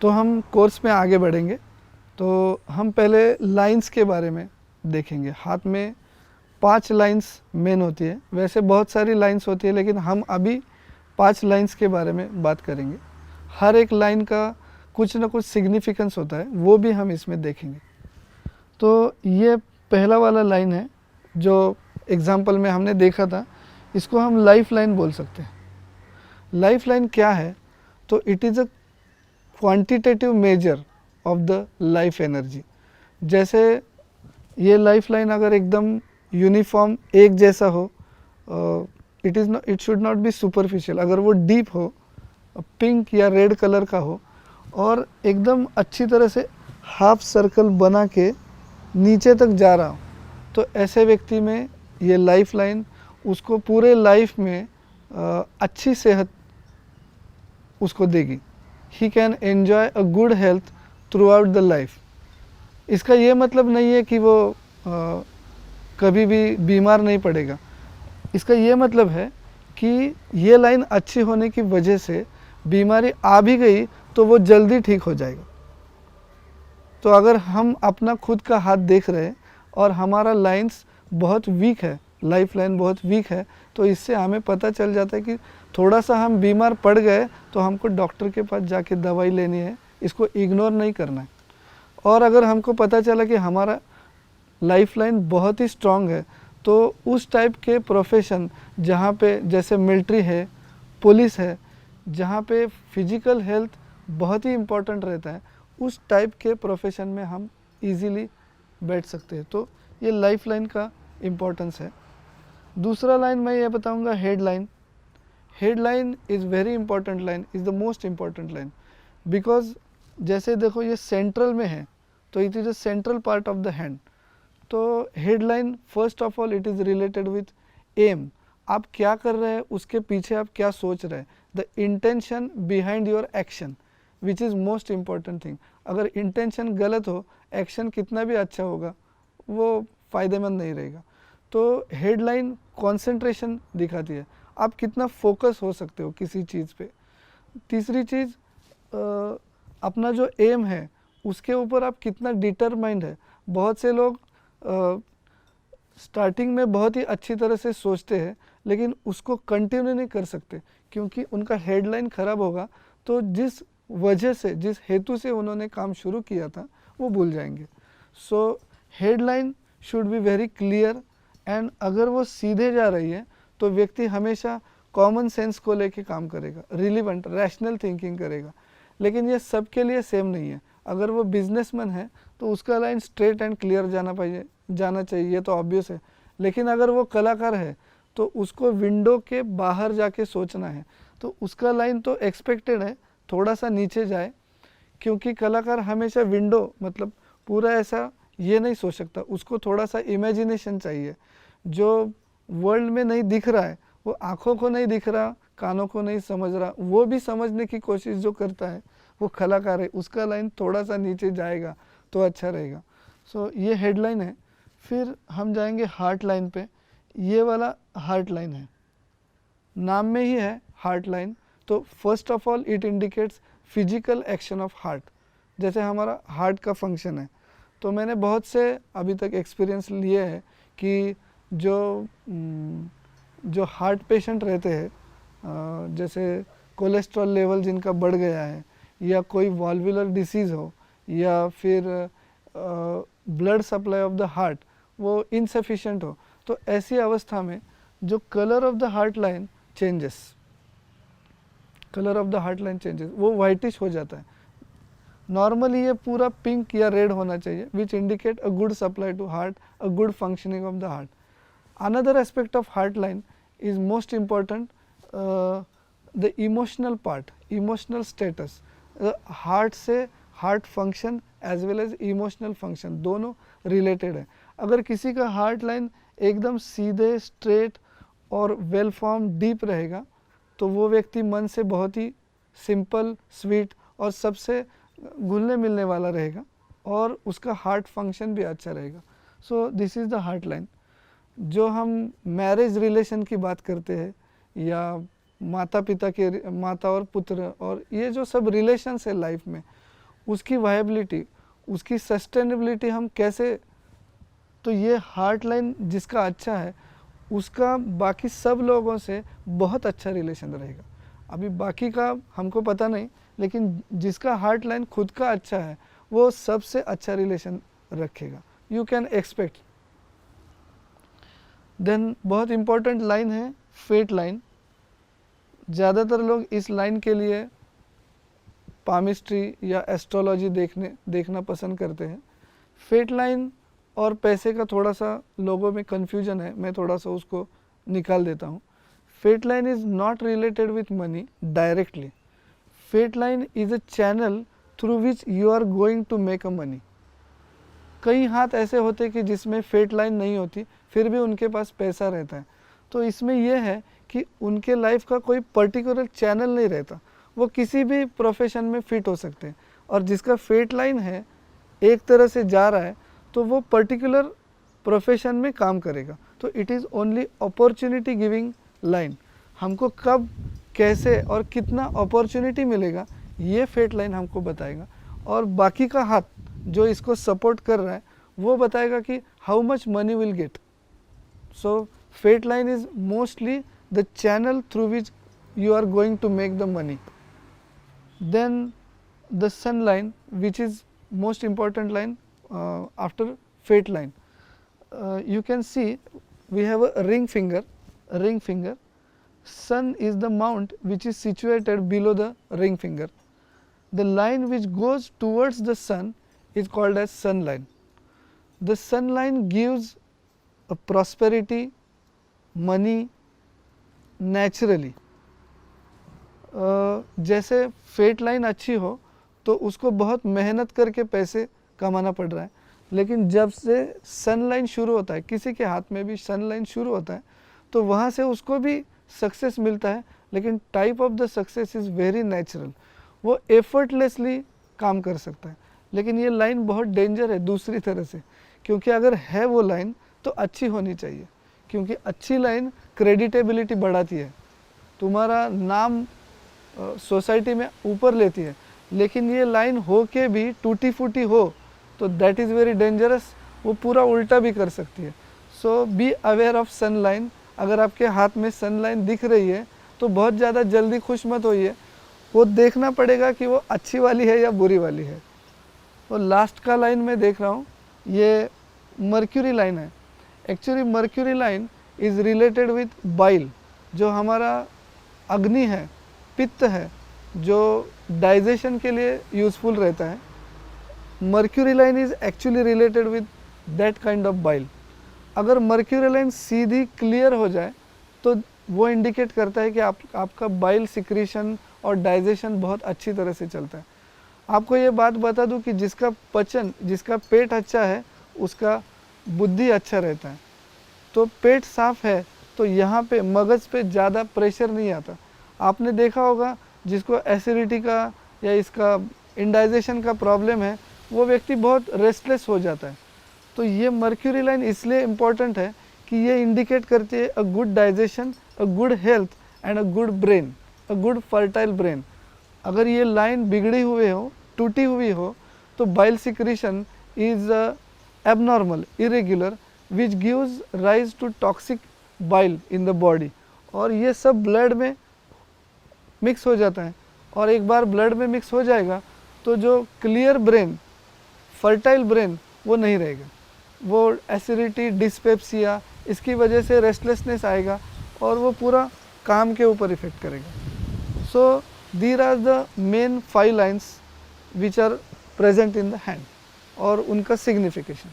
तो हम कोर्स में आगे बढ़ेंगे। तो हम पहले लाइंस के बारे में देखेंगे। हाथ में 5 लाइंस मेन होती है, वैसे बहुत सारी लाइंस होती है लेकिन हम अभी 5 लाइंस के बारे में बात करेंगे। हर एक लाइन का कुछ ना कुछ सिग्निफिकेंस होता है, वो भी हम इसमें देखेंगे। तो ये पहला वाला लाइन है जो एग्जाम्पल में हमने देखा था, इसको हम लाइफ लाइन बोल सकते हैं। लाइफ लाइन क्या है? तो it is a quantitative measure of the life energy. जैसे ये लाइफ लाइन अगर एकदम यूनिफॉर्म एक जैसा हो, it should not be superficial. अगर वो डीप हो, पिंक या रेड कलर का हो और एकदम अच्छी तरह से हाफ सर्कल बना के नीचे तक जा रहा हो, तो ऐसे व्यक्ति में ये लाइफ लाइन उसको पूरे लाइफ में अच्छी सेहत उसको देगी। He can enjoy a good health through out the life. इसका ये मतलब नहीं है कि वो कभी भी बीमार नहीं पड़ेगा। इसका ये मतलब है कि ये लाइन अच्छी होने की वजह से बीमारी आ भी गई तो वो जल्दी ठीक हो जाएगा। तो अगर हम अपना खुद का हाथ देख रहे हैं और हमारा लाइंस बहुत वीक है, लाइफ लाइन बहुत वीक है, तो इससे हमें पता चल जाता है कि थोड़ा सा हम बीमार पड़ गए तो हमको डॉक्टर के पास जाके दवाई लेनी है, इसको इग्नोर नहीं करना है। और अगर हमको पता चला कि हमारा लाइफ लाइन बहुत ही स्ट्रांग है, तो उस टाइप के प्रोफेशन जहाँ पे जैसे मिलिट्री है, पुलिस है, जहाँ पे फिजिकल हेल्थ बहुत ही इम्पोर्टेंट रहता है, उस टाइप के प्रोफेशन में हम इजीली बैठ सकते हैं। तो ये लाइफ लाइन का इम्पोर्टेंस है। दूसरा लाइन मैं ये बताऊंगा, head line. Head line is very important line, is the most important line, because जैसे देखो ये सेंट्रल में है तो it is a central part of the hand. तो head line first of all it is related with aim. आप क्या कर रहे हैं, उसके पीछे आप क्या सोच रहे हैं, the intention behind your action, which is most important thing. अगर इंटेंशन गलत हो, एक्शन कितना भी अच्छा होगा वो फ़ायदेमंद नहीं रहेगा। तो हेडलाइन कंसंट्रेशन दिखाती है, आप कितना फोकस हो सकते हो किसी चीज़ पे। तीसरी चीज़, अपना जो एम है उसके ऊपर आप कितना डिटरमाइंड है। बहुत से लोग स्टार्टिंग में बहुत ही अच्छी तरह से सोचते हैं लेकिन उसको कंटिन्यू नहीं कर सकते क्योंकि उनका हेडलाइन ख़राब होगा, तो जिस वजह से, जिस हेतु से उन्होंने काम शुरू किया था वो भूल जाएंगे। So headline should be very clear, and अगर वो सीधे जा रही है तो व्यक्ति हमेशा कॉमन सेंस को लेके काम करेगा, रिलीवेंट रैशनल थिंकिंग करेगा। लेकिन ये सबके लिए सेम नहीं है। अगर वो बिजनेसमैन है तो उसका लाइन स्ट्रेट एंड क्लियर जाना चाहिए, ये तो ऑब्वियस है। लेकिन अगर वो कलाकार है तो उसको विंडो के बाहर जाके सोचना है, तो उसका लाइन तो एक्सपेक्टेड है थोड़ा सा नीचे जाए, क्योंकि कलाकार हमेशा विंडो मतलब पूरा ऐसा ये नहीं सोच सकता, उसको थोड़ा सा इमेजिनेशन चाहिए। जो वर्ल्ड में नहीं दिख रहा है, वो आँखों को नहीं दिख रहा, कानों को नहीं समझ रहा, वो भी समझने की कोशिश जो करता है वो कलाकार है, उसका लाइन थोड़ा सा नीचे जाएगा तो अच्छा रहेगा। सो ये हेडलाइन है। फिर हम जाएंगे हार्ट लाइन पे। ये वाला हार्ट लाइन है, नाम में ही है हार्ट लाइन। तो first of all it indicates physical action of heart. जैसे हमारा हार्ट का फंक्शन है, तो मैंने बहुत से अभी तक एक्सपीरियंस लिए हैं कि जो हार्ट पेशेंट रहते हैं, जैसे कोलेस्ट्रॉल लेवल जिनका बढ़ गया है या कोई वॉल्वुलर डिसीज़ हो या फिर blood supply of the heart वो इनसफिशिएंट हो, तो ऐसी अवस्था में जो colour of the heart line changes, वो वाइटिश हो जाता है। नॉर्मली ये पूरा पिंक या रेड होना चाहिए, which indicate a good supply to heart, a good functioning of the heart. Another aspect of heart line is most important, the emotional part, emotional status. Heart से heart function as well as emotional function दोनों related है। अगर किसी का heart line एकदम सीधे, straight और well form deep रहेगा तो वो व्यक्ति मन से बहुत ही सिंपल, स्वीट और सबसे घुलने मिलने वाला रहेगा और उसका हार्ट फंक्शन भी अच्छा रहेगा। So this is the heart line. जो हम मैरिज रिलेशन की बात करते हैं या माता पिता के, माता और पुत्र और ये जो सब रिलेशंस है लाइफ में, उसकी वायबिलिटी, उसकी सस्टेनेबिलिटी हम कैसे, तो ये हार्ट लाइन जिसका अच्छा है उसका बाकी सब लोगों से बहुत अच्छा रिलेशन रहेगा। अभी बाकी का हमको पता नहीं, लेकिन जिसका हार्ट लाइन खुद का अच्छा है वो सबसे अच्छा रिलेशन रखेगा, यू कैन एक्सपेक्ट। देन बहुत इम्पोर्टेंट लाइन है फेट लाइन। ज़्यादातर लोग इस लाइन के लिए पामिस्ट्री या एस्ट्रोलॉजी देखना पसंद करते हैं। फेट लाइन और पैसे का थोड़ा सा लोगों में कन्फ्यूजन है, मैं थोड़ा सा उसको निकाल देता हूँ। Fate line is not related with money directly. Fate line is a channel through which you are going to make a money. कई हाथ ऐसे होते हैं कि जिसमें फेट लाइन नहीं होती फिर भी उनके पास पैसा रहता है। तो इसमें यह है कि उनके लाइफ का कोई पर्टिकुलर चैनल नहीं रहता, वो किसी भी प्रोफेशन में फिट हो सकते हैं। और जिसका फेट लाइन है एक तरह से जा रहा है तो वो पर्टिकुलर प्रोफेशन में काम करेगा। तो it is only opportunity giving line. हमको कब, कैसे और कितना अपॉर्चुनिटी मिलेगा ये फेट लाइन हमको बताएगा। और बाकी का हाथ जो इसको सपोर्ट कर रहा है वो बताएगा कि how much money will get. So fate line is mostly the channel through which you are going to make the money. Then the sun line, which is most important line after fate line. You can see we have a ring finger. Sun is the mount which is situated below the ring finger. The line which goes towards the sun is called as sun line. The sun line gives a prosperity, money naturally. जैसे fate line अच्छी हो तो उसको बहुत मेहनत करके पैसे कमाना पड़ रहा है, लेकिन जब से सन लाइन शुरू होता है, किसी के हाथ में भी सन लाइन शुरू होता है तो वहाँ से उसको भी सक्सेस मिलता है, लेकिन type of the success is very natural. वो एफर्टलेसली काम कर सकता है। लेकिन ये लाइन बहुत डेंजर है दूसरी तरह से, क्योंकि अगर है वो लाइन तो अच्छी होनी चाहिए, क्योंकि अच्छी लाइन क्रेडिटेबिलिटी बढ़ाती है, तुम्हारा नाम सोसाइटी में ऊपर लेती है। लेकिन ये लाइन हो के भी टूटी फूटी हो तो दैट इज़ वेरी डेंजरस, वो पूरा उल्टा भी कर सकती है। So be aware of sun line. अगर आपके हाथ में सन लाइन दिख रही है तो बहुत ज़्यादा जल्दी खुश मत होइए, वो देखना पड़ेगा कि वो अच्छी वाली है या बुरी वाली है। तो लास्ट का लाइन मैं देख रहा हूँ, ये मर्क्यूरी लाइन है। Actually mercury line is related with bile, जो हमारा अग्नि है, पित्त है, जो डाइजेशन के लिए यूज़फुल रहता है। Mercury line is actually related with that kind of bile. अगर मर्क्यूरी लाइन सीधी क्लियर हो जाए तो वो इंडिकेट करता है कि आपका बाइल सिक्रीशन और डाइजेशन बहुत अच्छी तरह से चलता है। आपको ये बात बता दूं कि जिसका पचन, जिसका पेट अच्छा है उसका बुद्धि अच्छा रहता है। तो पेट साफ है तो यहाँ पे मगज़ पे ज़्यादा प्रेशर नहीं आता। आपने देखा होगा जिसको एसिडिटी का या इसका इंडाइजेशन का प्रॉब्लम है वो व्यक्ति बहुत रेस्टलेस हो जाता है। तो ये मर्क्यूरी लाइन इसलिए इम्पॉर्टेंट है कि ये इंडिकेट करती है a good digestion, a good health and a good brain, a good fertile brain. अगर ये लाइन बिगड़ी हुई हो, टूटी हुई हो, तो bile secretion is abnormal, irregular, which gives rise to toxic bile in the body. और ये सब ब्लड में मिक्स हो जाता है, और एक बार ब्लड में मिक्स हो जाएगा तो जो क्लियर ब्रेन, फर्टाइल ब्रेन वो नहीं रहेगा। वो एसिडिटी, डिस्पेप्सिया, इसकी वजह से रेस्टलेसनेस आएगा और वो पूरा काम के ऊपर इफेक्ट करेगा। So these are the main 5 lines which are present in the hand और उनका सिग्निफिकेशन।